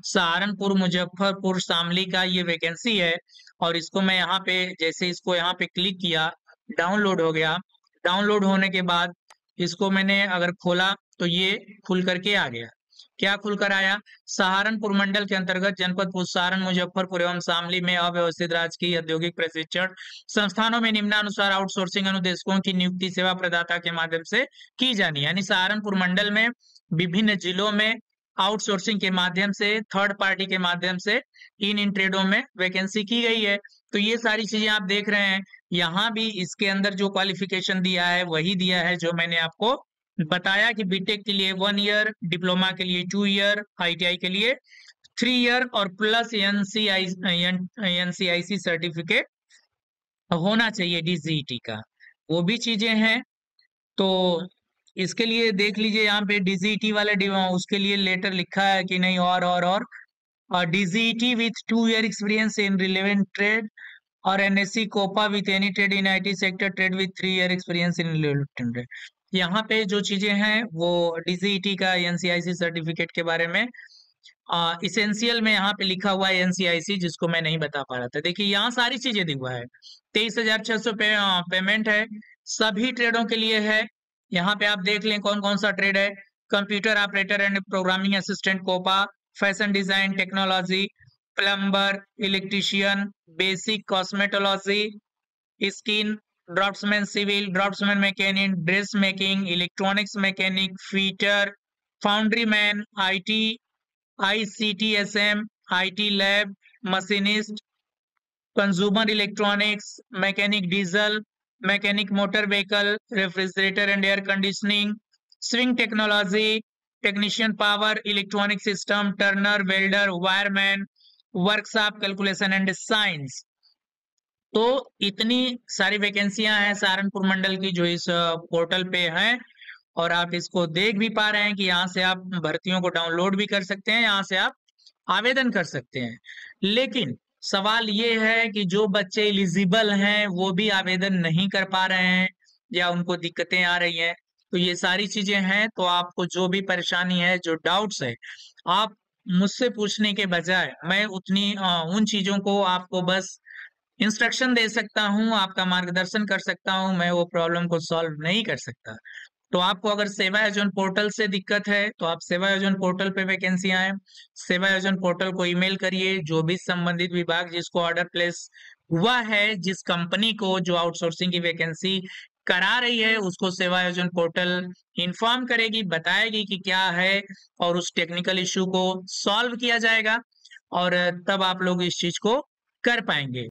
सहारनपुर, मुजफ्फरपुर, शामली का ये वैकेंसी है। और इसको मैं यहाँ पे, जैसे इसको यहाँ पे क्लिक किया, डाउनलोड हो गया। डाउनलोड होने के बाद इसको मैंने अगर खोला तो ये खुल करके आ गया। क्या खुलकर आया? सहारनपुर मंडल के अंतर्गत जनपद सारण, मुजफ्फरपुर एवं शामली में अव्यवस्थित राजकीय औद्योगिक प्रशिक्षण संस्थानों में निम्नानुसार आउटसोर्सिंग अनुदेशकों की नियुक्ति सेवा प्रदाता के माध्यम से की जानी है। यानी सहारनपुर मंडल में विभिन्न जिलों में आउटसोर्सिंग के माध्यम से, थर्ड पार्टी के माध्यम से इन ट्रेडों में वैकेंसी की गई है। तो ये सारी चीजें आप देख रहे हैं। यहाँ भी इसके अंदर जो क्वालिफिकेशन दिया है वही दिया है जो मैंने आपको बताया कि बीटेक के लिए 1 ईयर, डिप्लोमा के लिए 2 ईयर, आईटीआई के लिए 3 ईयर और प्लस एनसीआईसी सर्टिफिकेट होना चाहिए डीजीटी का। वो भी चीजें हैं। तो इसके लिए देख लीजिए यहाँ पे डीजीटी वाले उसके लिए लेटर लिखा है कि नहीं, और DGT with 2 year experience in relevant trade, और NSC COPA with any trade in IT sector trade with 3 year experience in relevant trade. यहाँ पे जो चीजें हैं वो डीजीटी का एनसीआईसी सर्टिफिकेट के बारे में इसेंशियल में यहाँ पे लिखा हुआ है एनसीआईसी, जिसको मैं नहीं बता पा रहा था। देखिए यहाँ सारी चीजें दिखा है। 23,600 पेमेंट है, सभी ट्रेडों के लिए है। यहाँ पे आप देख लें कौन कौन सा ट्रेड है। Computer operator and programming assistant COPA, fashion design technology, plumber, electrician, basic cosmetology, skin, draughtsman civil, draughtsman mechanic, dress making, electronics mechanic, fitter, foundry man, IT, ICTSM, IT lab, machinist, consumer electronics, mechanic diesel, mechanic motor vehicle, refrigerator and air conditioning, sewing technology, technician power, electronic system, turner, welder, wireman, workshop, calculation and science. तो इतनी सारी वैकेंसियां हैं सहारनपुर मंडल की जो इस portal पे हैं, और आप इसको देख भी पा रहे हैं कि यहाँ से आप भर्तियों को डाउनलोड भी कर सकते हैं, यहाँ से आप आवेदन कर सकते हैं। लेकिन सवाल ये है कि जो बच्चे एलिजिबल हैं वो भी आवेदन नहीं कर पा रहे हैं या उनको दिक्कतें आ रही हैं। तो ये सारी चीजें हैं। तो आपको जो भी परेशानी है, जो डाउट्स है, आप मुझसे पूछने के बजाय मैं उन चीजों को आपको बस इंस्ट्रक्शन दे सकता हूँ, आपका मार्गदर्शन कर सकता हूँ, मैं वो प्रॉब्लम को सॉल्व नहीं कर सकता। तो आपको अगर सेवा योजन पोर्टल से दिक्कत है तो आप सेवा योजन पोर्टल पे वैकेंसियां हैं, सेवा योजन पोर्टल को ईमेल करिए। जो भी संबंधित विभाग जिसको ऑर्डर प्लेस हुआ है, जिस कंपनी को जो आउटसोर्सिंग की वैकेंसी करा रही है, उसको सेवा योजन पोर्टल इन्फॉर्म करेगी, बताएगी कि क्या है, और उस टेक्निकल इश्यू को सॉल्व किया जाएगा, और तब आप लोग इस चीज को कर पाएंगे।